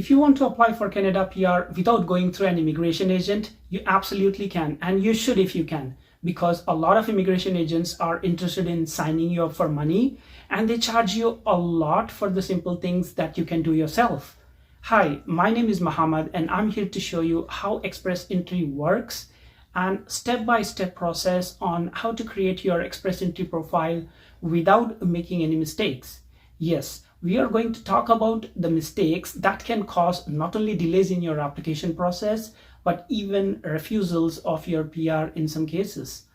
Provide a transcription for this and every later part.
If you want to apply for Canada PR without going through an immigration agent, you absolutely can, and you should if you can, because a lot of immigration agents are interested in signing you up for money, and they charge you a lot for the simple things that you can do yourself. Hi, my name is Muhammad, and I'm here to show you how Express Entry works and step-by-step process on how to create your Express Entry profile without making any mistakes. Yes, we are going to talk about the mistakes that can cause not only delays in your application process, but even refusals of your PR in some cases.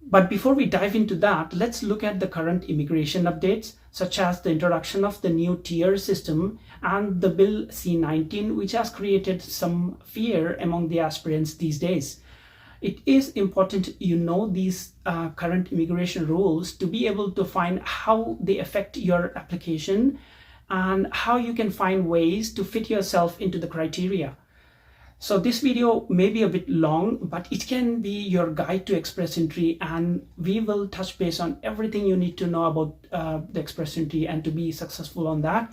But before we dive into that, let's look at the current immigration updates, such as the introduction of the new tier system and the Bill C-19, which has created some fear among the aspirants these days. It is important you know these current immigration rules to be able to find how they affect your application and how you can find ways to fit yourself into the criteria. So this video may be a bit long, but it can be your guide to Express Entry, and we will touch base on everything you need to know about the Express Entry and to be successful on that.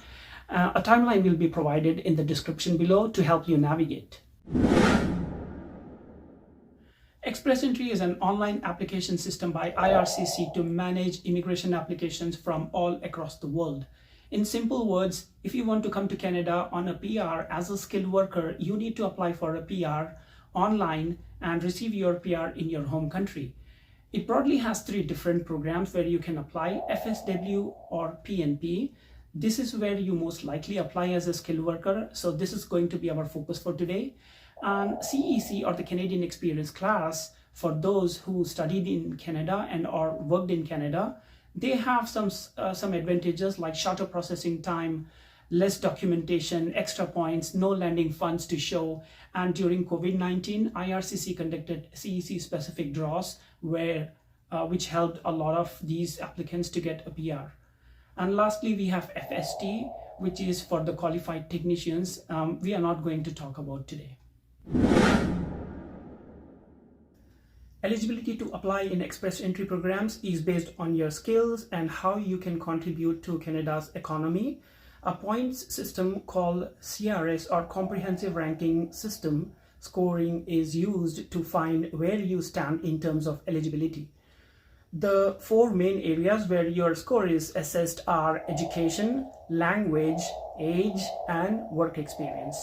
A timeline will be provided in the description below to help you navigate. Express Entry is an online application system by IRCC to manage immigration applications from all across the world. In simple words, if you want to come to Canada on a PR as a skilled worker, you need to apply for a PR online and receive your PR in your home country. It broadly has three different programs where you can apply: FSW or PNP. This is where you most likely apply as a skilled worker, so this is going to be our focus for today. And CEC, or the Canadian Experience class, for those who studied in Canada and or worked in Canada, they have some advantages like shorter processing time, less documentation, extra points, no landing funds to show. And during COVID-19, IRCC conducted CEC specific draws which helped a lot of these applicants to get a PR. And lastly, we have FST, which is for the qualified technicians. We are not going to talk about today. Eligibility to apply in Express Entry programs is based on your skills and how you can contribute to Canada's economy. A points system called CRS, or Comprehensive Ranking System scoring, is used to find where you stand in terms of eligibility. The four main areas where your score is assessed are education, language, age, and work experience.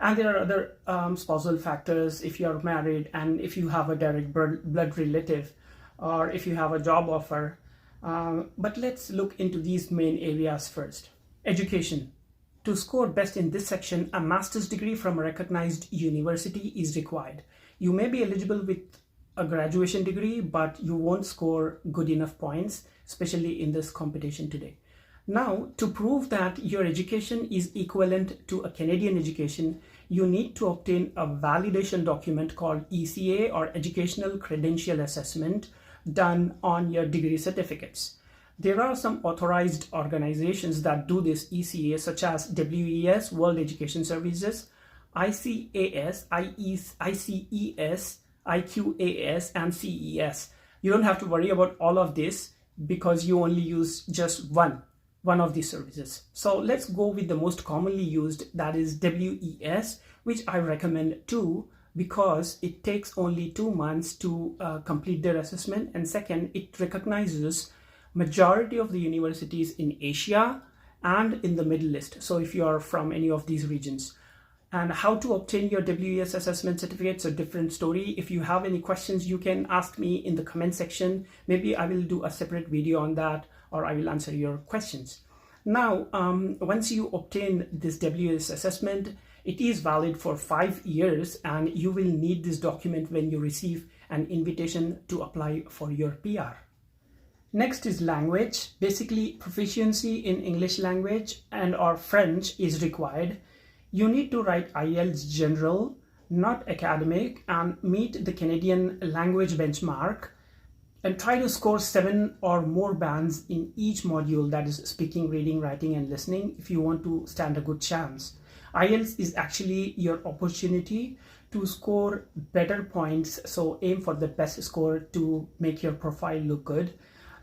And there are other spousal factors if you're married and if you have a direct blood relative or if you have a job offer. But let's look into these main areas first. Education. To score best in this section, a master's degree from a recognized university is required. You may be eligible with a graduation degree, but you won't score good enough points, especially in this competition today. Now, to prove that your education is equivalent to a Canadian education, you need to obtain a validation document called ECA, or Educational Credential Assessment, done on your degree certificates. There are some authorized organizations that do this ECA, such as WES, World Education Services, ICAS, ICES, IQAS, and CES. You don't have to worry about all of this because you only use just one of these services. So let's go with the most commonly used, that is WES, which I recommend too, because it takes only 2 months to complete their assessment. And second, it recognizes majority of the universities in Asia and in the Middle East. So if you are from any of these regions. And how to obtain your WES assessment certificates, a different story. If you have any questions, you can ask me in the comment section. Maybe I will do a separate video on that, or I will answer your questions. Now, once you obtain this WES assessment, it is valid for 5 years, and you will need this document when you receive an invitation to apply for your PR. Next is language. Basically, proficiency in English language and or French is required. You need to write IELTS General, not academic, and meet the Canadian language benchmark, and try to score 7 or more bands in each module, that is speaking, reading, writing, and listening, if you want to stand a good chance. IELTS is actually your opportunity to score better points, so aim for the best score to make your profile look good.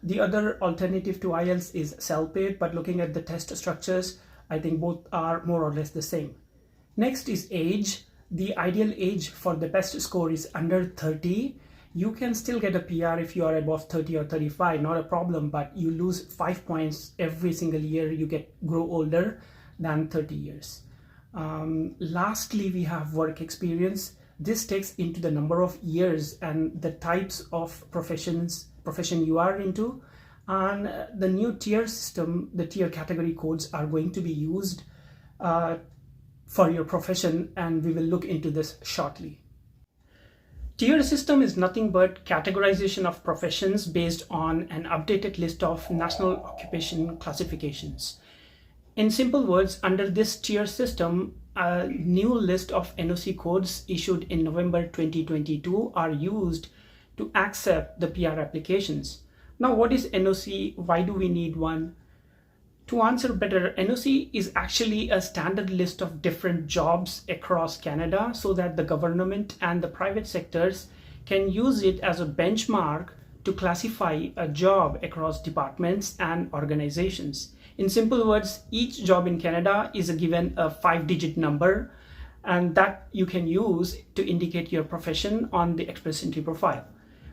The other alternative to IELTS is self-paced, but looking at the test structures, I think both are more or less the same. Next is age. The ideal age for the best score is under 30. You can still get a PR if you are above 30 or 35, not a problem, but you lose 5 points every single year you grow older than 30 years. Lastly, we have work experience. This takes into the number of years and the types of profession you are into. And the new tier system, the tier category codes are going to be used for your profession, and we will look into this shortly. Tier system is nothing but categorization of professions based on an updated list of national occupation classifications. In simple words, under this tier system, a new list of NOC codes issued in November 2022 are used to accept the PR applications. Now, what is NOC? Why do we need one? To answer better, NOC is actually a standard list of different jobs across Canada so that the government and the private sectors can use it as a benchmark to classify a job across departments and organizations. In simple words, each job in Canada is given a 5-digit number, and that you can use to indicate your profession on the Express Entry profile.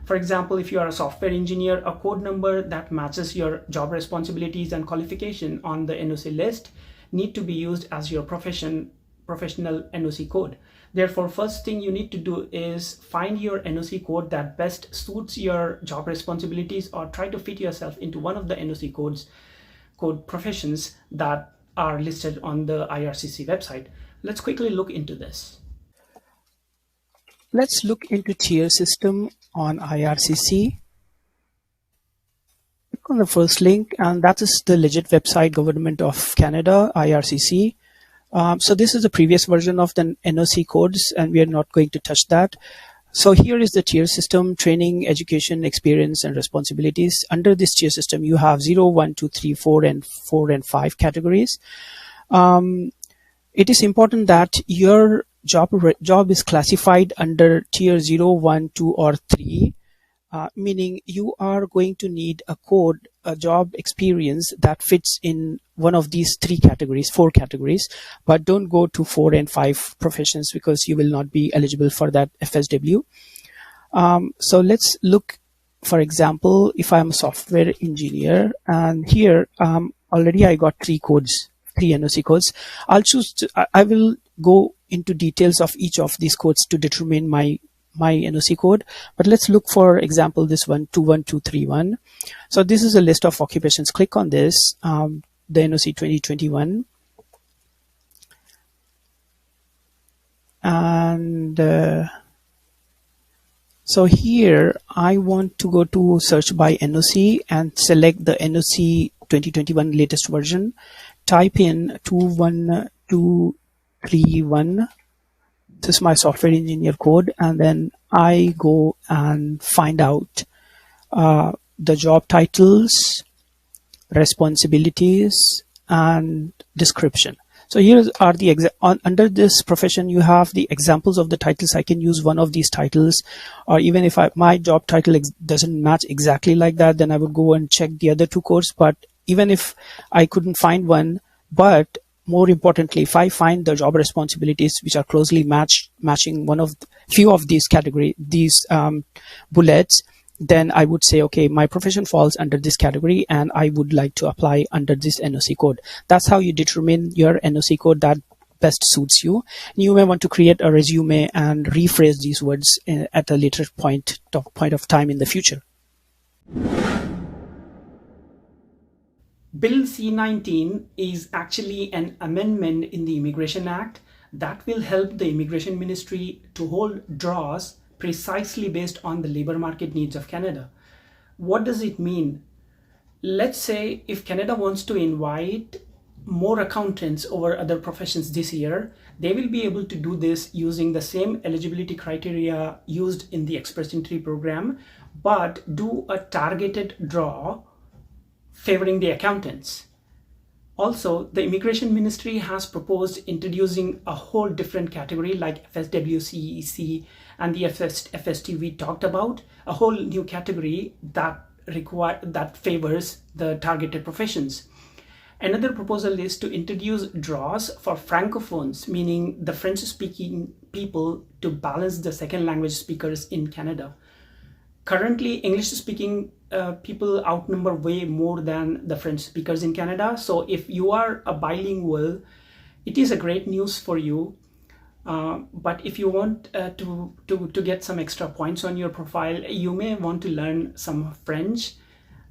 For example, if you are a software engineer, a code number that matches your job responsibilities and qualification on the NOC list need to be used as your professional NOC code. Therefore, first thing you need to do is find your NOC code that best suits your job responsibilities, or try to fit yourself into one of the NOC code professions that are listed on the IRCC website. Let's quickly look into this. Let's look into tier system on IRCC. Click on the first link, and that is the legit website, Government of Canada, IRCC. So this is the previous version of the NOC codes, and we are not going to touch that. So here is the tier system: training, education, experience, and responsibilities. Under this tier system, you have 0, 1, 2, 3, 4, and 4 and 5 categories. It is important that your job is classified under tier 0, 1, 2, or 3, meaning you are going to need a job experience that fits in one of these 4 categories, but don't go to 4 and 5 professions because you will not be eligible for that FSW. So let's look, for example, if I'm a software engineer, and here already I got 3 NOC codes. I will go into details of each of these codes to determine my NOC code, but let's look, for example, this one, 21231. So this is a list of occupations. Click on this, the NOC 2021, and so here I want to go to search by NOC and select the NOC 2021 latest version. Type in 21231. This is my software engineer code, and then I go and find out the job titles, responsibilities, and description. So here are the under this profession, you have the examples of the titles. I can use one of these titles, or even if my job title doesn't match exactly like that, then I would go and check the other 2 codes. But even if I couldn't find one, but more importantly, if I find the job responsibilities which are closely matching one of few of these bullets, then I would say, okay, my profession falls under this category and I would like to apply under this NOC code. That's how you determine your NOC code that best suits you. You may want to create a resume and rephrase these words at a later point of time in the future. Bill C-19 is actually an amendment in the Immigration Act that will help the Immigration Ministry to hold draws precisely based on the labor market needs of Canada. What does it mean? Let's say if Canada wants to invite more accountants over other professions this year, they will be able to do this using the same eligibility criteria used in the Express Entry program, but do a targeted draw favoring the accountants. Also, the Immigration Ministry has proposed introducing a whole different category like FSW, CEC, and the FST we talked about, a whole new category that favors the targeted professions. Another proposal is to introduce draws for francophones, meaning the French-speaking people, to balance the second language speakers in Canada. Currently, English-speaking people outnumber way more than the French speakers in Canada. So if you are a bilingual, it is a great news for you. But if you want to get some extra points on your profile, you may want to learn some French.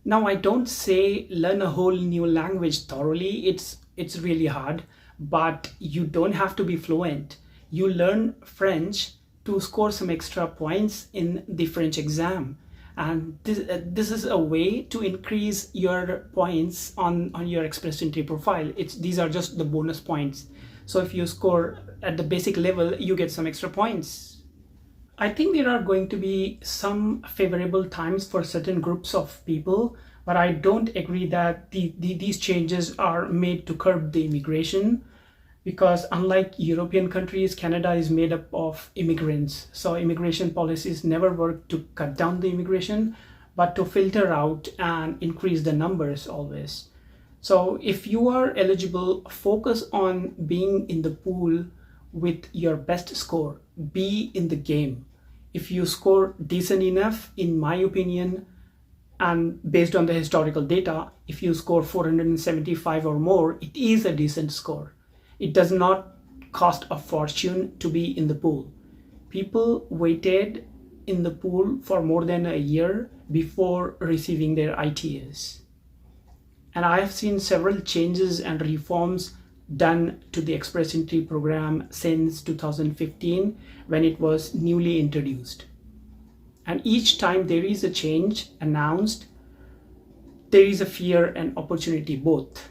Now, I don't say learn a whole new language thoroughly. It's really hard, but you don't have to be fluent. You learn French to score some extra points in the French exam. And this is a way to increase your points on your Express Entry profile. These are just the bonus points. So if you score at the basic level, you get some extra points. I think there are going to be some favorable times for certain groups of people, but I don't agree that these changes are made to curb the immigration, because unlike European countries, Canada is made up of immigrants. So immigration policies never work to cut down the immigration, but to filter out and increase the numbers always. So if you are eligible, focus on being in the pool with your best score. Be in the game. If you score decent enough, in my opinion, and based on the historical data, if you score 475 or more, it is a decent score. It does not cost a fortune to be in the pool. People waited in the pool for more than a year before receiving their ITAs. And I have seen several changes and reforms done to the Express Entry program since 2015, when it was newly introduced. And each time there is a change announced, there is a fear and opportunity both.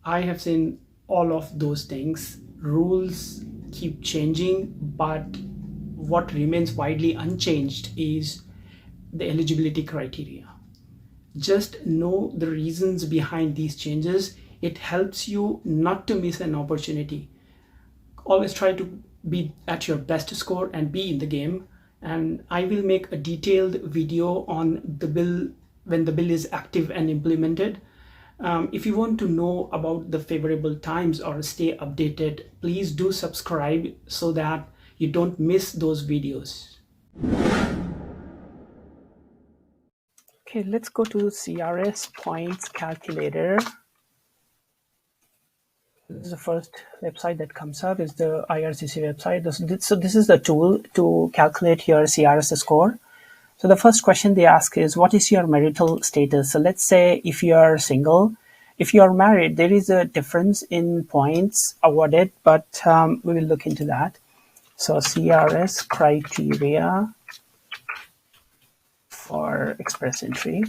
I have seen all of those things. Rules keep changing, but what remains widely unchanged is the eligibility criteria. Just know the reasons behind these changes. It helps you not to miss an opportunity. Always try to be at your best score and be in the game. And I will make a detailed video on the bill when the bill is active and implemented. If you want to know about the favorable times or stay updated, please do subscribe so that you don't miss those videos. Okay, let's go to CRS points calculator. This is the first website that comes up, is the IRCC website. So this is the tool to calculate your CRS score. So the first question they ask is, what is your marital status? So let's say if you are single. If you are married, there is a difference in points awarded, but we will look into that. So CRS criteria for Express Entry.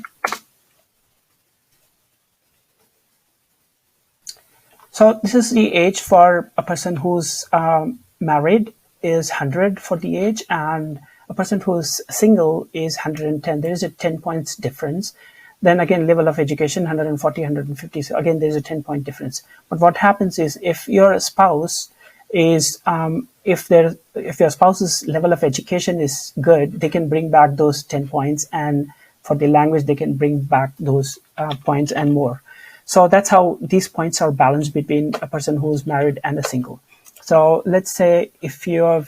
So this is the age for a person who's married is 100 for the age, and a person who's single is 110. There is a 10 points difference. Then again, level of education, 140, 150. So again, there's a 10-point difference. But what happens is, if your spouse is, if your spouse's level of education is good, they can bring back those 10 points. And for the language, they can bring back those points and more. So that's how these points are balanced between a person who's married and a single. So let's say if you're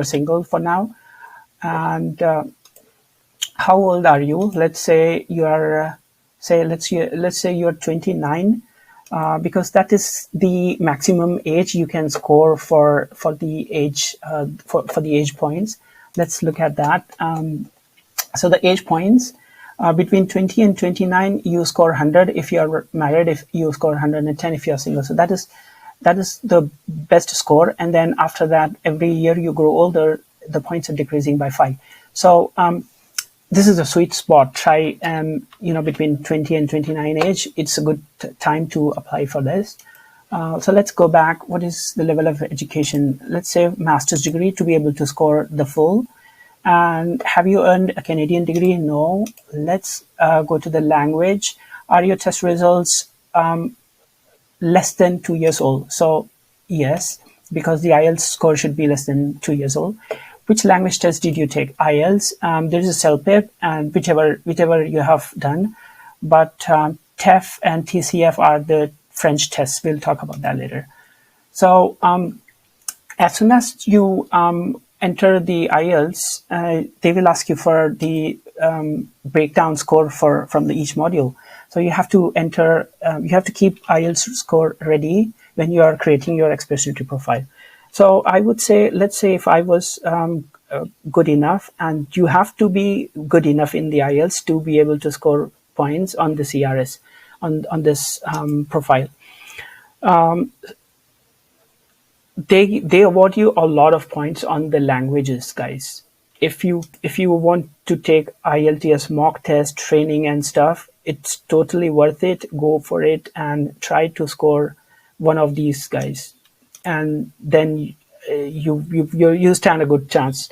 single for now, and how old are you? Let's say you are, let's say you're 29, because that is the maximum age you can score for the age for the age points. Let's look at that. So the age points between 20 and 29, you score 100 if you are married. If you score 110 if you are single. So that is the best score. And then after that, every year you grow older, the points are decreasing by 5. So this is a sweet spot. Try between 20 and 29 age, it's a good time to apply for this. So let's go back. What is the level of education? Let's say master's degree to be able to score the full. And have you earned a Canadian degree? No. Let's go to the language. Are your test results less than 2 years old? So yes, because the IELTS score should be less than 2 years old. Which language test did you take? IELTS. There is a CELPIP, and whichever you have done. But TEF and TCF are the French tests. We'll talk about that later. So as soon as you enter the IELTS, they will ask you for the breakdown score from each module. So you have to enter, you have to keep IELTS score ready when you are creating your Express Entry profile. So I would say, let's say if I was good enough, and you have to be good enough in the IELTS to be able to score points on the CRS, on this profile. They award you a lot of points on the languages, guys. If you want to take IELTS mock test training and stuff, it's totally worth it. Go for it and try to score one of these guys, and then you stand a good chance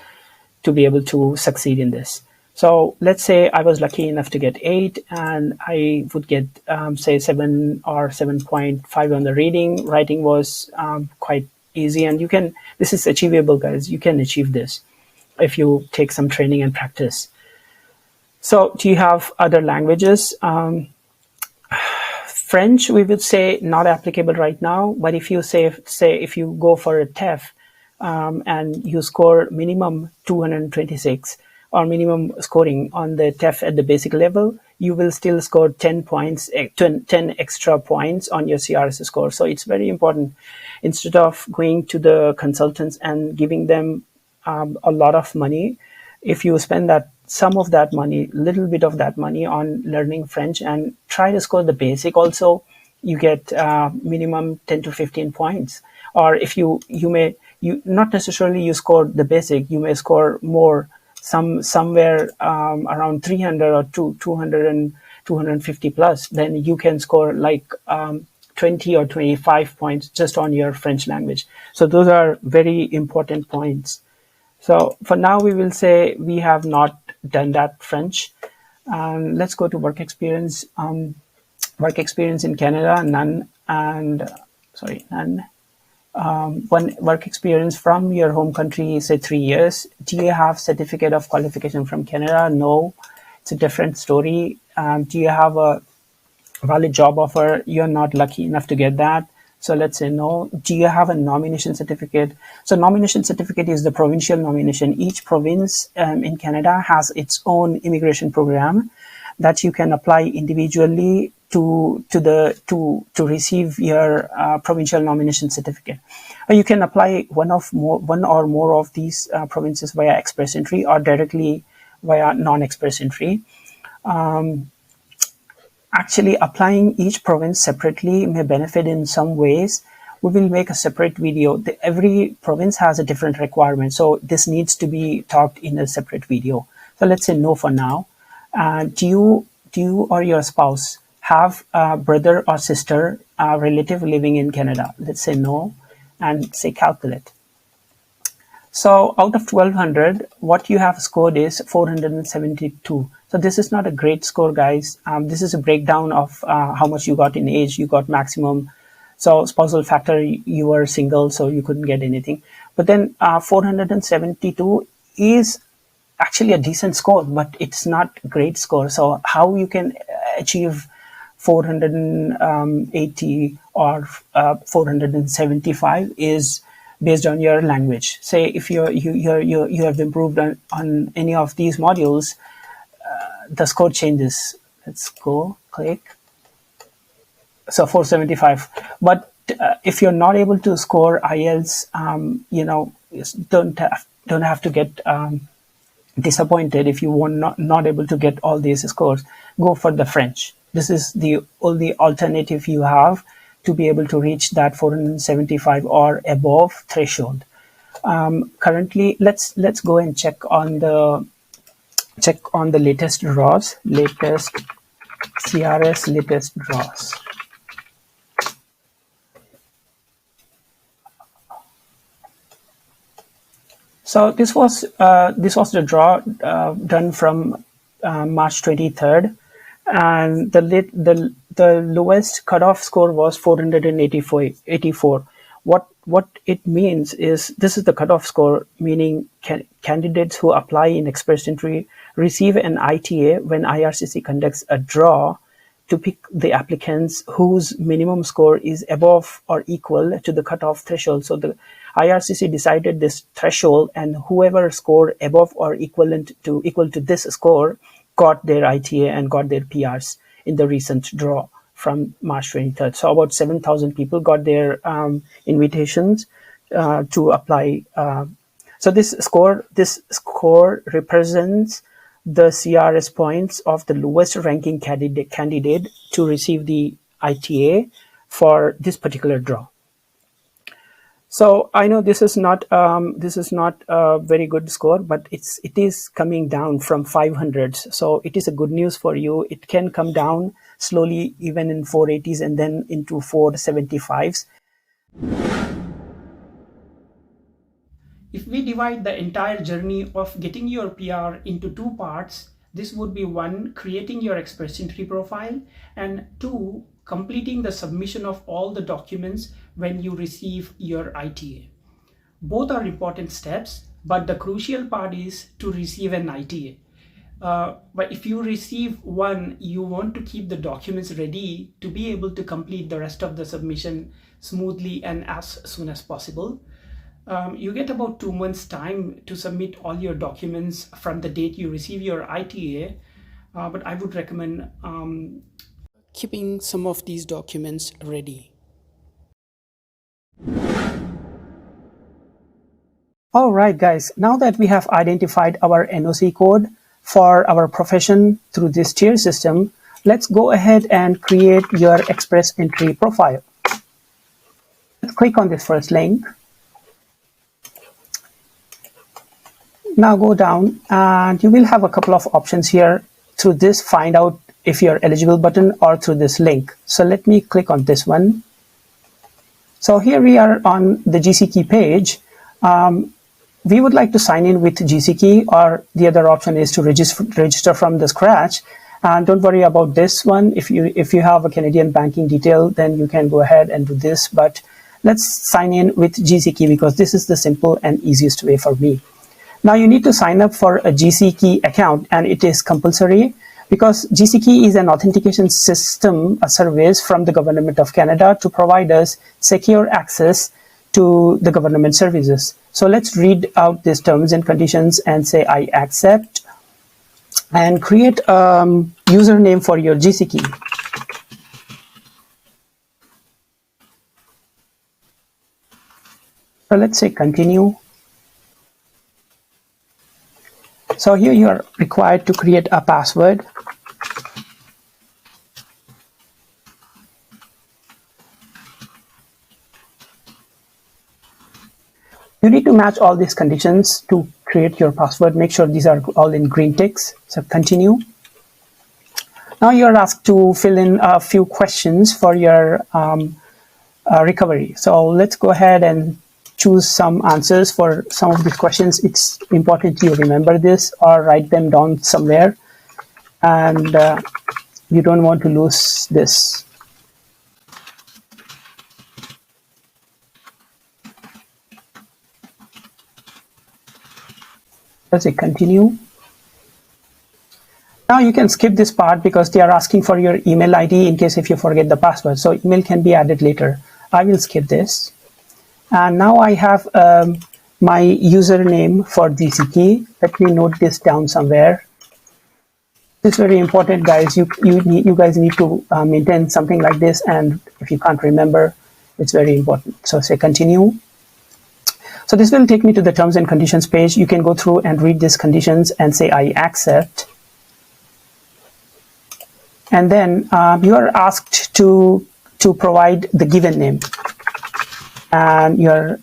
to be able to succeed in this. So let's say I was lucky enough to get 8, and I would get say 7 or 7.5 on the reading. Writing was quite easy, and this is achievable, guys. You can achieve this if you take some training and practice. So do you have other languages? French, we would say not applicable right now, but if you say if you go for a TEF and you score minimum 226 or minimum scoring on the TEF at the basic level, you will still score 10 points, 10 extra points on your CRS score. So it's very important. Instead of going to the consultants and giving them a lot of money, if you spend some of that money, little bit of that money on learning French and try to score the basic also, you get minimum 10 to 15 points. Or if you not necessarily you score the basic, you may score more, somewhere around 300 or 200 and 250 plus, then you can score like 20 or 25 points just on your French language. So those are very important points. So for now, we will say we have not done that French. Let's go to work experience. Work experience in Canada, none. And none. One work experience from your home country, say 3 years. Do you have certificate of qualification from Canada? No, it's a different story. Do you have a valid job offer? You're not lucky enough to get that. So let's say no. Do you have a nomination certificate? So nomination certificate is the provincial nomination. Each province in Canada has its own immigration program that you can apply individually to receive your provincial nomination certificate. Or you can apply one or more of these provinces via Express Entry or directly via non-Express Entry. Actually, applying each province separately may benefit in some ways. We will make a separate video. Every province has a different requirement, so this needs to be talked in a separate video. So let's say no for now. Do you or your spouse have a brother or sister, relative living in Canada? Let's say no, and say calculate. So out of 1200, what you have scored is 472. So this is not a great score, guys. This is a breakdown of how much you got in age. You got maximum. So spousal factor, you were single, so you couldn't get anything. But then 472 is actually a decent score, but it's not a great score. So how you can achieve 480 or 475 is based on your language. Say if you have improved on any of these modules, the score changes. Let's go click. So 475. But if you're not able to score IELTS, don't have to get disappointed if you were not able to get all these scores. Go for the French. This is the only alternative you have to be able to reach that 475 or above threshold. Currently, let's go and check on the latest draws, latest CRS latest draws. So this was the draw done from March 23rd, and the lowest cutoff score was 484. What it means is this is the cutoff score, meaning candidates who apply in Express Entry receive an ITA when IRCC conducts a draw to pick the applicants whose minimum score is above or equal to the cutoff threshold. So the IRCC decided this threshold, and whoever scored above or equal to this score got their ITA and got their PRs in the recent draw from March 23rd. So about 7,000 people got their invitations to apply. So this score represents the CRS points of the lowest ranking candidate to receive the ITA for this particular draw. So I know this is not a very good score, but it is coming down from 500s. So it is a good news for you. It can come down slowly, even in 480s and then into 475s. If we divide the entire journey of getting your PR into two parts, this would be: one, creating your Express Entry profile, and two, completing the submission of all the documents when you receive your ITA. Both are important steps, but the crucial part is to receive an ITA. But if you receive one, you want to keep the documents ready to be able to complete the rest of the submission smoothly and as soon as possible. You get about 2 months time to submit all your documents from the date you receive your ITA, but I would recommend keeping some of these documents ready. All right, guys, now that we have identified our NOC code for our profession through this tier system, let's go ahead and create your Express Entry profile. Let's click on this first link. Now go down and you will have a couple of options here through this find out if you're eligible button or through this link. So let me click on this one. So here we are on the GCKey page. We would like to sign in with GCKey, or the other option is to register from the scratch. And don't worry about this one. If you have a Canadian banking detail, then you can go ahead and do this. But let's sign in with GCKey because this is the simple and easiest way for me. Now you need to sign up for a GCKey account, and it is compulsory because GCKey is an authentication system, a service from the Government of Canada to provide us secure access to the government services. So let's read out these terms and conditions and say I accept, and create a username for your GCKey. So let's say continue. So here you are required to create a password. You need to match all these conditions to create your password. Make sure these are all in green ticks. So continue. Now you're asked to fill in a few questions for your recovery. So let's go ahead and choose some answers for some of these questions. It's important you remember this or write them down somewhere, and you don't want to lose this. Let's say continue. Now you can skip this part because they are asking for your email ID in case if you forget the password. So email can be added later. I will skip this. And now I have my username for GCKey. Let me note this down somewhere. This is very important, guys. You guys need to maintain something like this, and if you can't remember, it's very important. So say continue. So this will take me to the terms and conditions page. You can go through and read these conditions and say I accept. And then you are asked to provide the given name and your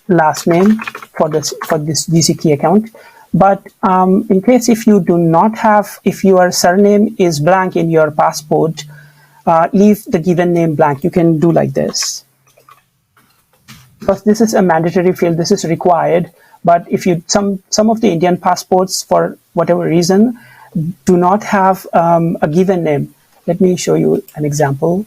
last name for this GCKey account. But in case if you do not have, if your surname is blank in your passport, leave the given name blank. You can do like this, because this is a mandatory field. This is required. But if you some of the Indian passports, for whatever reason, do not have a given name. Let me show you an example.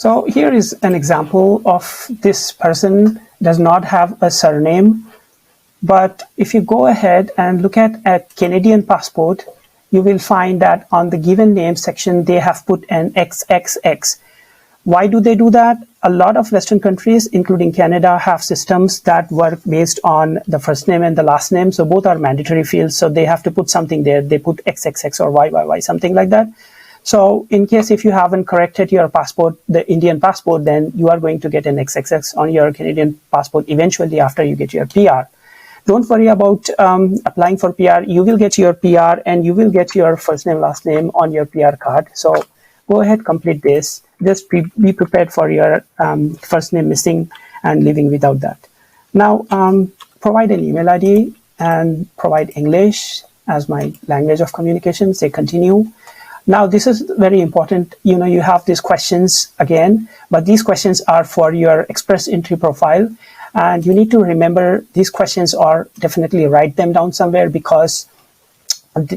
So here is an example of this person does not have a surname, but if you go ahead and look at a Canadian passport, you will find that on the given name section, they have put an XXX. Why do they do that? A lot of Western countries, including Canada, have systems that work based on the first name and the last name. So both are mandatory fields. So they have to put something there. They put XXX or YYY, something like that. So in case if you haven't corrected your passport, the Indian passport, then you are going to get an XXX on your Canadian passport eventually after you get your PR. Don't worry about applying for PR. You will get your PR and you will get your first name, last name on your PR card. So go ahead, complete this. Just be prepared for your first name missing and living without that. Now, provide an email ID and provide English as my language of communication. Say continue. Now, this is very important. You know, you have these questions again, but these questions are for your Express Entry profile. And you need to remember these questions, or definitely write them down somewhere, because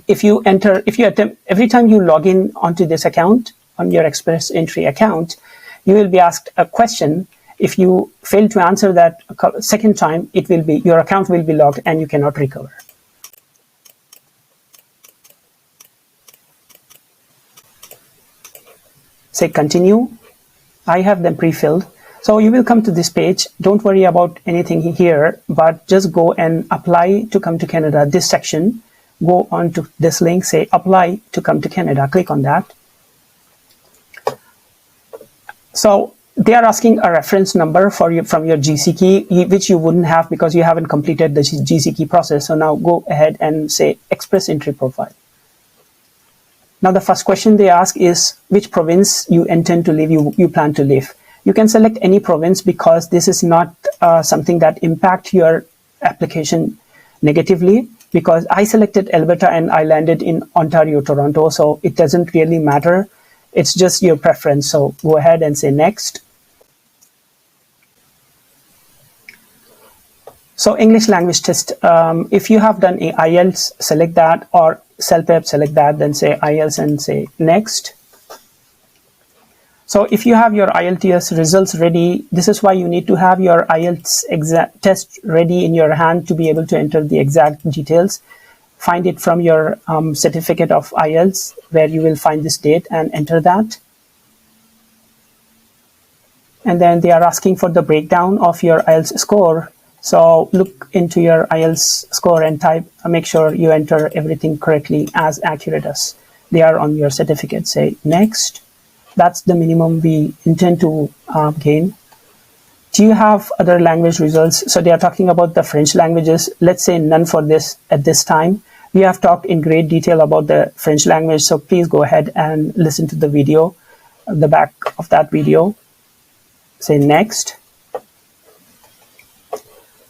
if you attempt, every time you log in onto this account, on your Express Entry account, you will be asked a question. If you fail to answer that second time, your account will be locked and you cannot recover. Say continue. I have them pre-filled. So you will come to this page. Don't worry about anything here, but just go and apply to come to Canada. This section, go on to this link, say apply to come to Canada. Click on that. So they are asking a reference number for you from your GC key, which you wouldn't have because you haven't completed the GC key process. So now go ahead and say Express Entry profile. Now the first question they ask is which province you intend to live, you plan to live. You can select any province because this is not something that impact your application negatively, because I selected Alberta and I landed in Ontario, Toronto, so it doesn't really matter. It's just your preference. So go ahead and say next. So English language test, if you have done IELTS, select that, or CELPEP, select that, then say IELTS and say next. So if you have your IELTS results ready, this is why you need to have your IELTS test ready in your hand to be able to enter the exact details. Find it from your certificate of IELTS, where you will find this date and enter that. And then they are asking for the breakdown of your IELTS score. So look into your IELTS score and make sure you enter everything correctly, as accurate as they are on your certificate. Say next. That's the minimum we intend to gain. Do you have other language results? So they are talking about the French languages. Let's say none for this at this time. We have talked in great detail about the French language, so please go ahead and listen to the video, the back of that video. Say next.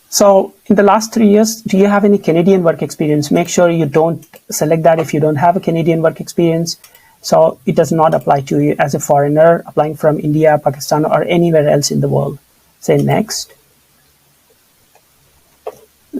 So in the last 3 years, do you have any Canadian work experience? Make sure you don't select that if you don't have a Canadian work experience. So it does not apply to you as a foreigner applying from India, Pakistan, or anywhere else in the world. Say next.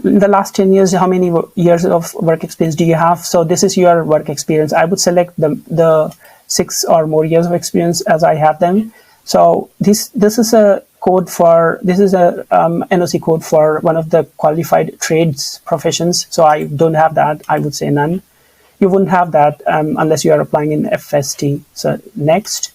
In the last 10 years, how many years of work experience do you have? So this is your work experience. I would select the 6 or more years of experience as I have them. So this is a code for, this is a NOC code for one of the qualified trades professions. So I don't have that. I would say none. You wouldn't have that unless you are applying in FST. So next.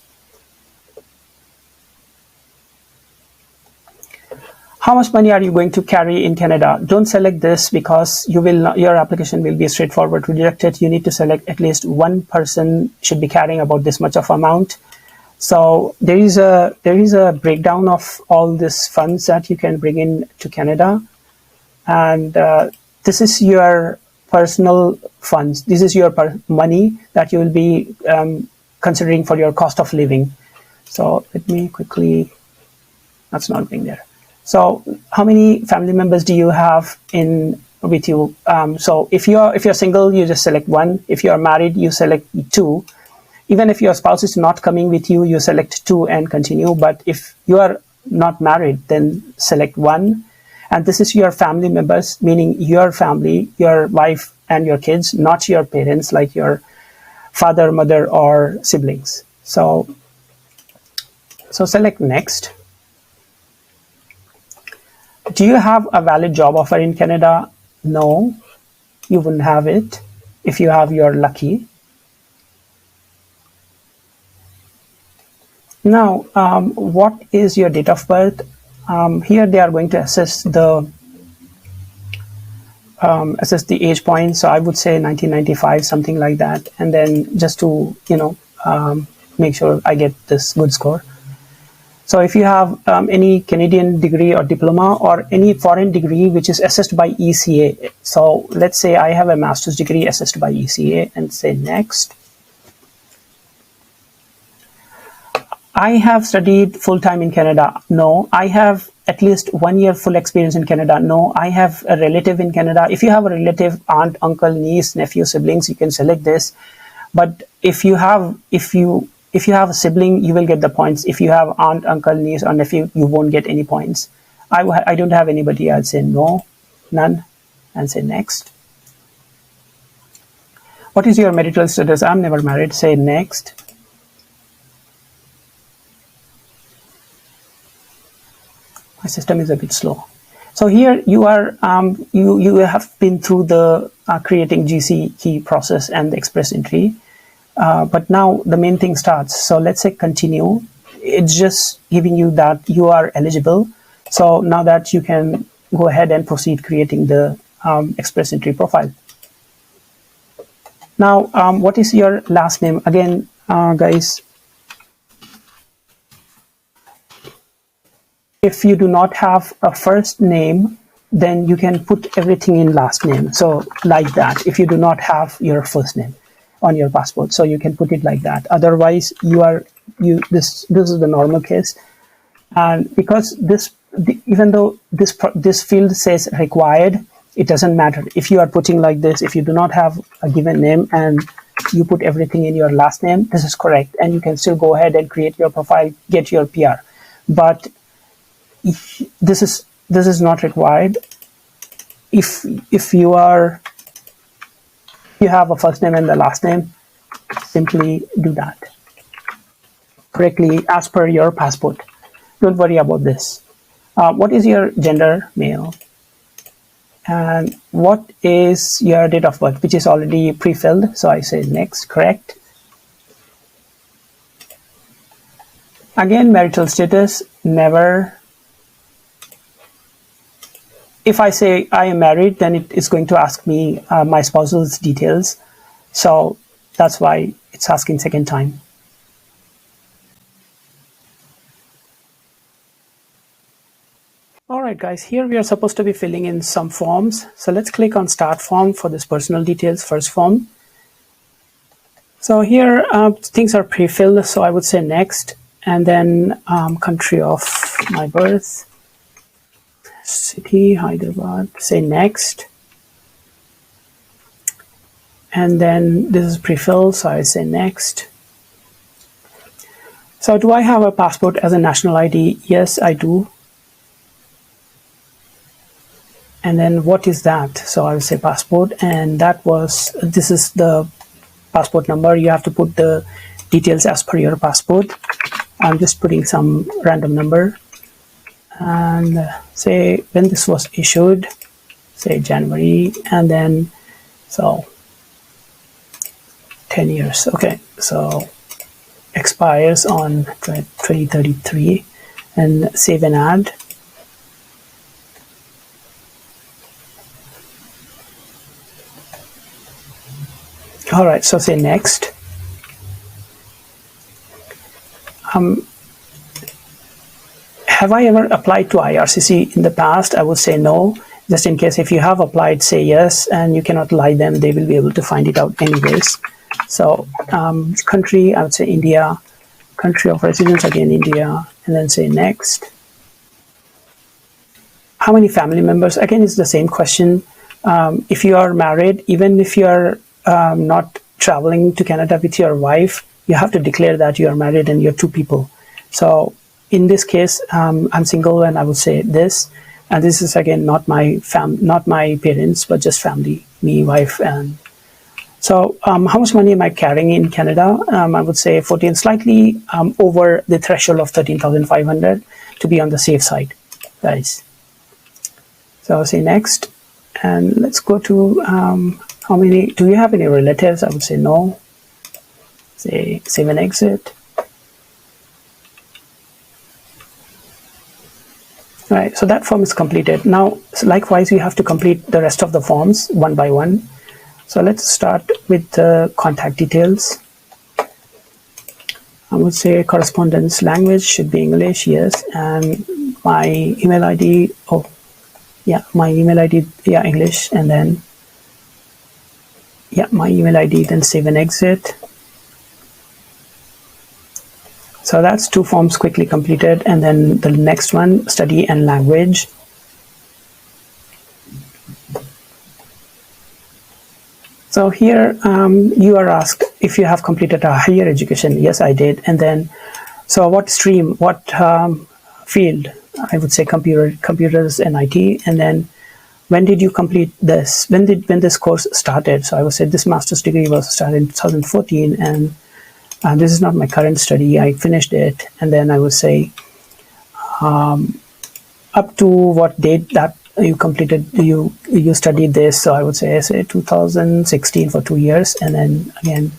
How much money are you going to carry in Canada? Don't select this because your application will be straightforward rejected. You need to select at least one person should be carrying about this much of amount. So there is a breakdown of all these funds that you can bring in to Canada, and this is your personal funds. This is your money that you will be considering for your cost of living. So let me quickly, that's not being there. So how many family members do you have with you? So if you're single, you just select one. If you are married, you select 2. Even if your spouse is not coming with you, you select 2 and continue. But if you are not married, then select 1. And this is your family members, meaning your family, your wife and your kids, not your parents, like your father, mother, or siblings. So So select next. Do you have a valid job offer in Canada? No, you wouldn't have it. If you have, you're lucky. Now, what is your date of birth? Here they are going to assess the age point. So I would say 1995, something like that. And then just to, make sure I get this good score. So if you have any Canadian degree or diploma or any foreign degree which is assessed by ECA. So let's say I have a master's degree assessed by ECA and say next. I have studied full-time in Canada. No. I have at least 1 year full experience in Canada. No. I have a relative in Canada. If you have a relative, aunt, uncle, niece, nephew, siblings, you can select this. But if you have a sibling, you will get the points. If you have aunt, uncle, niece, or nephew, you won't get any points. I don't have anybody. I'll say no, none, and say next. What is your marital status? I'm never married. Say next. My system is a bit slow. So here you are. You have been through the creating GC key process and the express entry. But now the main thing starts. So let's say continue. It's just giving you that you are eligible. So now that you can go ahead and proceed creating the express entry profile. Now, what is your last name? Again, guys, if you do not have a first name, then you can put everything in last name. So like that, if you do not have your first name on your passport, so you can put it like that. Otherwise, this is the normal case, and because even though this field says required, it doesn't matter if you are putting like this. If you do not have a given name and you put everything in your last name, this is correct, and you can still go ahead and create your profile, get your PR. But if this is not required. If you have a first name and the last name, simply do that correctly as per your passport. Don't worry about this. What is your gender? Male. And what is your date of birth, which is already pre-filled? So I say next, correct. Again, marital status, never. If I say I am married, then it is going to ask me my spousal's details. So that's why it's asking second time. All right, guys, here we are supposed to be filling in some forms. So let's click on Start Form for this personal details first form. So here things are pre-filled, so I would say next, and then country of my birth. City, Hyderabad, say next. And then this is pre-filled, so I say next. So do I have a passport as a national ID? Yes, I do. And then what is that? So I'll say passport, and this is the passport number. You have to put the details as per your passport. I'm just putting some random number. And say when this was issued, say January, and then so 10 years. Okay, so expires on 2033, and save and add. All right, so say next. Have I ever applied to IRCC in the past? I would say no. Just in case, if you have applied, say yes, and you cannot lie them, they will be able to find it out anyways. So country, I would say India. Country of residence, again India, and then say next. How many family members? Again, it's the same question. If you are married, even if you are not traveling to Canada with your wife, you have to declare that you are married and you're two people. So in this case, I'm single, and I would say this. And this is again not my parents, but just family, me, wife, and So how much money am I carrying in Canada? I would say 14, slightly over the threshold of 13,500 to be on the safe side, guys. So I'll say next, and let's go to how many, do you have any relatives? I would say no. Say save and exit. Right, so that form is completed. Now, likewise, we have to complete the rest of the forms one by one. So let's start with the contact details. I would say correspondence language should be English, yes, and my email ID, oh, yeah, my email ID, yeah, English, and then, yeah, my email ID, then save and exit. So that's two forms quickly completed, and then the next one, study and language. So here you are asked if you have completed a higher education. Yes, I did. And then, so what stream, what field? I would say computers and IT. And then, when did you complete this? When this course started? So I would say this master's degree was started in 2014, and this is not my current study. I finished it, and then I would say up to what date that you completed, you studied this. So I would say 2016 for 2 years, and then again,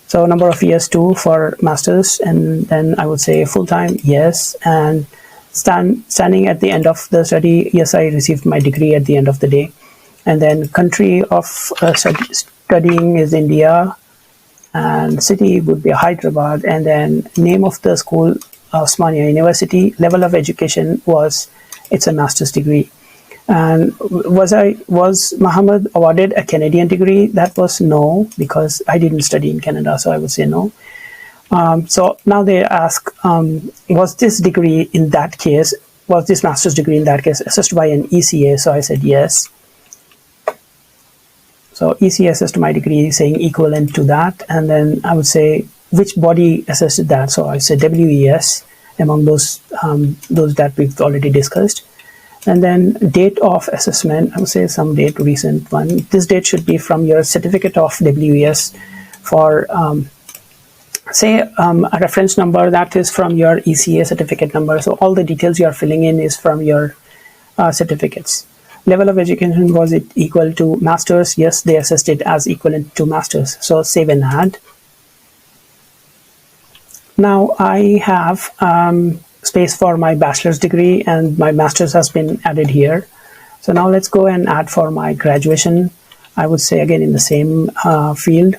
so number of years 2 for masters, and then I would say full-time, yes, and standing at the end of the study, yes, I received my degree at the end of the day. And then country of studying is India, and city would be Hyderabad, and then name of the school, Osmania University. Level of education was, it's a master's degree. And was Muhammad awarded a Canadian degree? That was no, because I didn't study in Canada, so I would say no. So now they ask, was this degree in that case, was this master's degree in that case assessed by an ECA? So I said yes. So ECA assessed my degree saying equivalent to that, and then I would say which body assessed that. So I said WES among those that we've already discussed. And then date of assessment, I would say some date, recent one. This date should be from your certificate of WES for, say, a reference number that is from your ECA certificate number. So all the details you are filling in is from your certificates. Level of education, was it equal to master's? Yes, they assessed it as equivalent to master's. So save and add. Now I have space for my bachelor's degree, and my master's has been added here. So now let's go and add for my graduation. I would say again in the same field.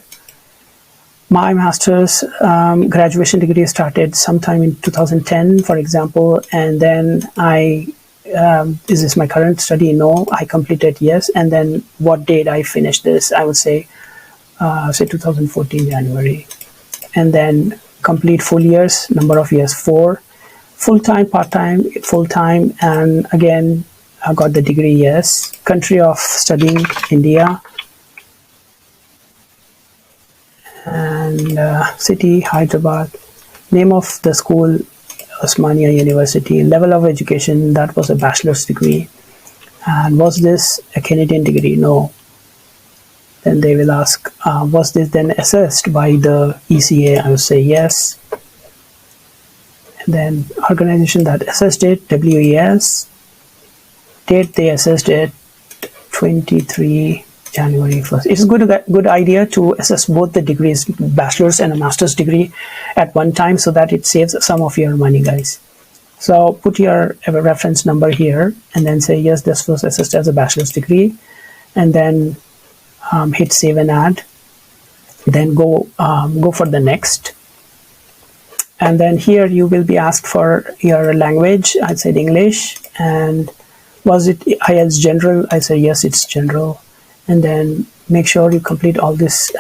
My master's graduation degree started sometime in 2010, for example, and then is this my current study? No, I completed, yes. And then what date I finished this? I would say 2014 January. And then complete full years, number of years 4. Full-time, part-time, full-time, and again I got the degree, yes. Country of studying, India. And city, Hyderabad. Name of the school, Osmania University. Level of education, that was a bachelor's degree. And was this a Canadian degree? No. Then they will ask, was this then assessed by the ECA? I will say yes. And then organization that assessed it, WES. Date they assessed it, 23 January 1st. It's a good idea to assess both the degrees, bachelor's and a master's degree at one time, so that it saves some of your money, guys. So put your reference number here, and then say yes, this was assessed as a bachelor's degree, and then hit save and add. Then go for the next. And then here you will be asked for your language. I said English. And was it IELTS general? I say yes, it's general. And then make sure you complete all this.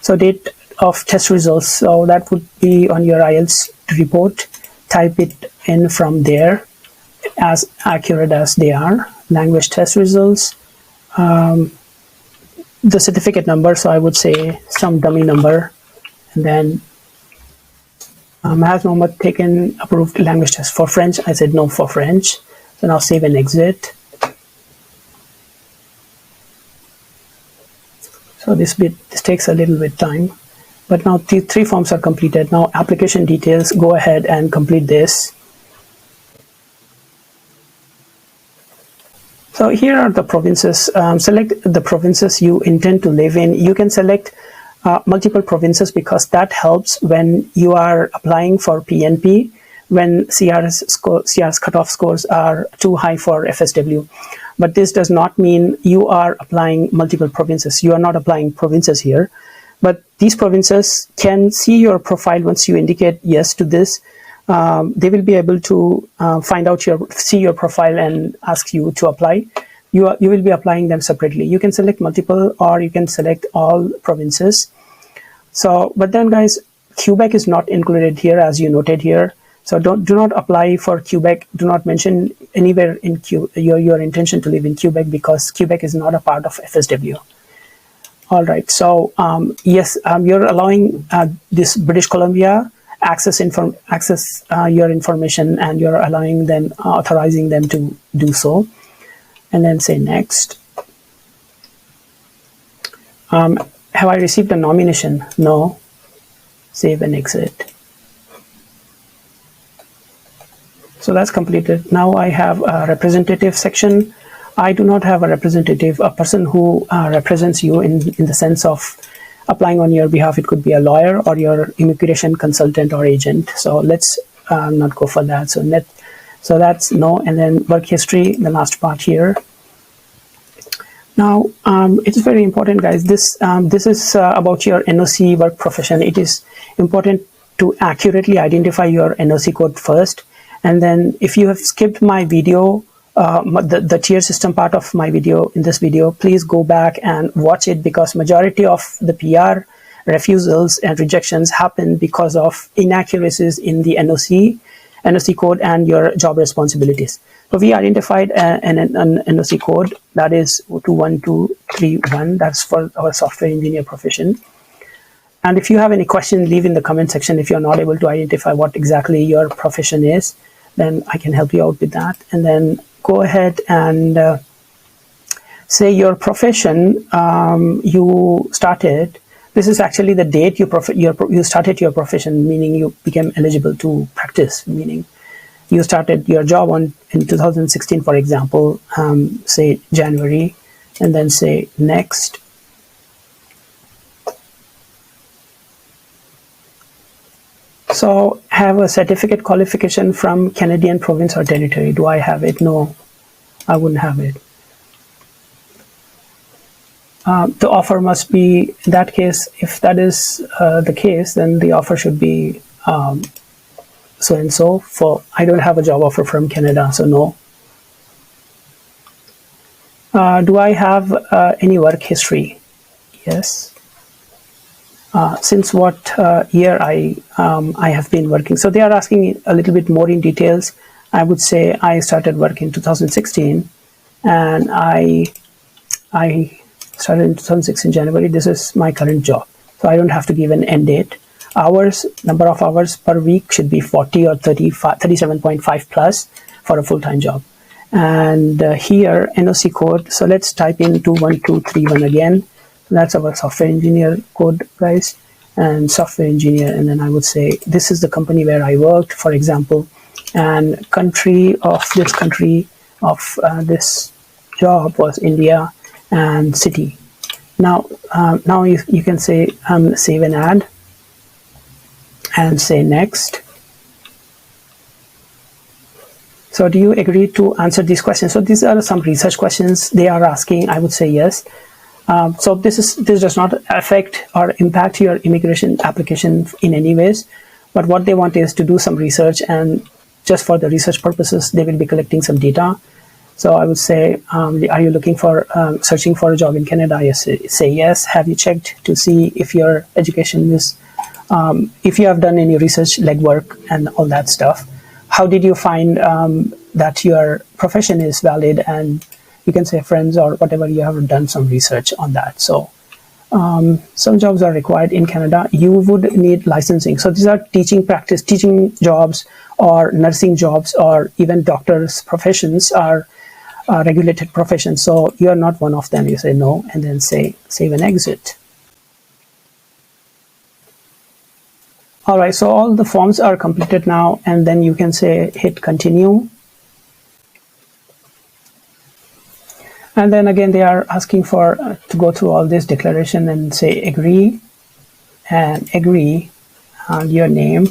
So date of test results. So that would be on your IELTS report. Type it in from there as accurate as they are. Language test results. The certificate number. So I would say some dummy number. And then has Mohammed taken approved language test for French? I said no for French. So now save and exit. So this takes a little bit time, but now the 3 forms are completed. Now application details, go ahead and complete this. So here are the provinces. Select the provinces you intend to live in. You can select multiple provinces because that helps when you are applying for PNP, when CRS cutoff scores are too high for FSW. But this does not mean you are applying multiple provinces. You are not applying provinces here. But these provinces can see your profile once you indicate yes to this. They will be able to see your profile and ask you to apply. You will be applying them separately. You can select multiple or you can select all provinces. So, but then guys, Quebec is not included here as you noted here. So do not apply for Quebec. Do not mention anywhere in your intention to live in Quebec because Quebec is not a part of FSW. All right. So yes, you're allowing this British Columbia access your information, and you're allowing them, authorizing them to do so. And then say next. Have I received a nomination? No. Save and exit. So that's completed. Now I have a representative section. I do not have a representative, a person who represents you in the sense of applying on your behalf. It could be a lawyer or your immigration consultant or agent. So let's not go for that. So that's no. And then work history, the last part here. Now, it's very important, guys. This is about your NOC work profession. It is important to accurately identify your NOC code first. And then if you have skipped my video, the tier system part of my video, in this video, please go back and watch it because majority of the PR refusals and rejections happen because of inaccuracies in the NOC code and your job responsibilities. So we identified an NOC code that is 21231. That's for our software engineer profession. And if you have any question, leave in the comment section. If you're not able to identify what exactly your profession is, then I can help you out with that. And then go ahead and say your profession you started. This is actually the date you started your profession, meaning you became eligible to practice, meaning you started your job in 2016, for example, say January, and then say next. So have a certificate qualification from Canadian province or territory. Do I have it? No, I wouldn't have it. The offer must be, in that case, if that is the case, then the offer should be so-and-so. For I don't have a job offer from Canada, so no. Do I have any work history? Yes. Since what year I have been working. So they are asking a little bit more in details. I would say I started work in 2016, and I started in 2016 January. This is my current job. So I don't have to give an end date. Hours, number of hours per week should be 40 or 37.5 plus for a full-time job. And here, NOC code. So let's type in 21231 again. That's our software engineer code, guys, and software engineer. And then I would say, this is the company where I worked, for example, and country of this job was India, and city. Now you can say save and add, and say next. So do you agree to answer these questions? So these are some research questions they are asking. I would say yes. So this does not affect or impact your immigration application in any ways, but what they want is to do some research, and just for the research purposes, they will be collecting some data. So I would say, are you looking for searching for a job in Canada? Yes, say yes. Have you checked to see if your education is, if you have done any research legwork and all that stuff? How did you find that your profession is valid? And you can say friends or whatever, you have done some research on that. So some jobs are required in Canada. You would need licensing. So these are teaching jobs or nursing jobs or even doctors' professions are regulated profession. So you are not one of them. You say no, and then say save and exit. All right, so all the forms are completed now, and then you can say hit continue. And then again, they are asking for to go through all this declaration and say agree and your name.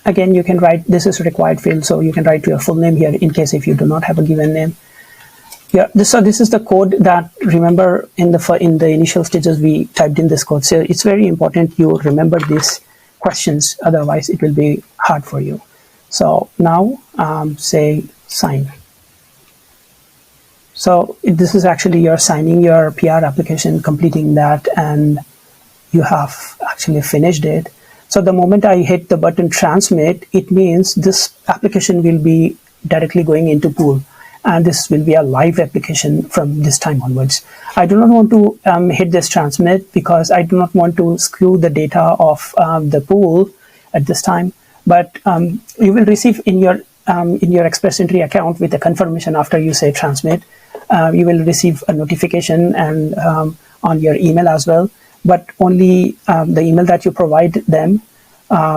Again, you can write, this is required field, so you can write your full name here in case if you do not have a given name. Yeah, so this is the code that, remember, in the initial stages we typed in this code. So it's very important you remember these questions, otherwise it will be hard for you. So now say sign. So this is actually you're signing your PR application, completing that, and you have actually finished it. So the moment I hit the button transmit, it means this application will be directly going into pool, and this will be a live application from this time onwards. I do not want to hit this transmit because I do not want to screw the data of the pool at this time, but you will receive in your Express Entry account with a confirmation after you say transmit. You will receive a notification and on your email as well, but only the email that you provide them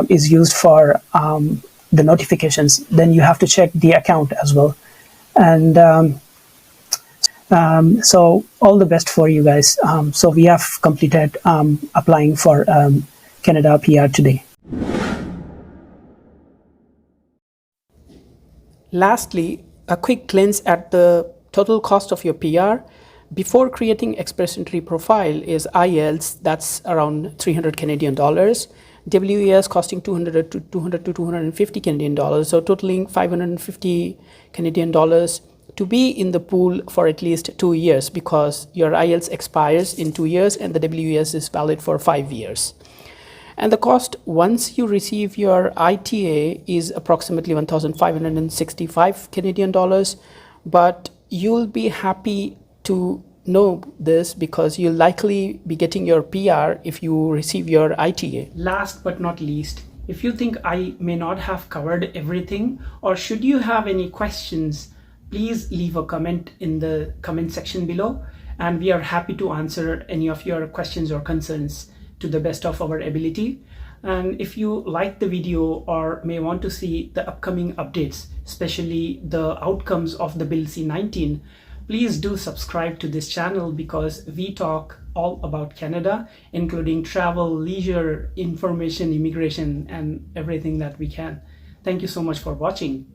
is used for the notifications. Then you have to check the account as well. And so all the best for you guys. So we have completed applying for Canada PR today. Lastly, a quick glance at the total cost of your PR. Before creating Express Entry profile is IELTS, that's around 300 Canadian dollars. WES costing 200 to 250 Canadian dollars, so totaling 550 Canadian dollars to be in the pool for at least 2 years, because your IELTS expires in 2 years and the WES is valid for 5 years. And the cost once you receive your ITA is approximately 1,565 Canadian dollars, but you'll be happy to know this because you'll likely be getting your PR if you receive your ITA. Last but not least, if you think I may not have covered everything, or should you have any questions, please leave a comment in the comment section below, and we are happy to answer any of your questions or concerns to the best of our ability. And if you like the video or may want to see the upcoming updates, especially the outcomes of the Bill C-19, please do subscribe to this channel, because we talk all about Canada, including travel, leisure, information, immigration, and everything that we can. Thank you so much for watching.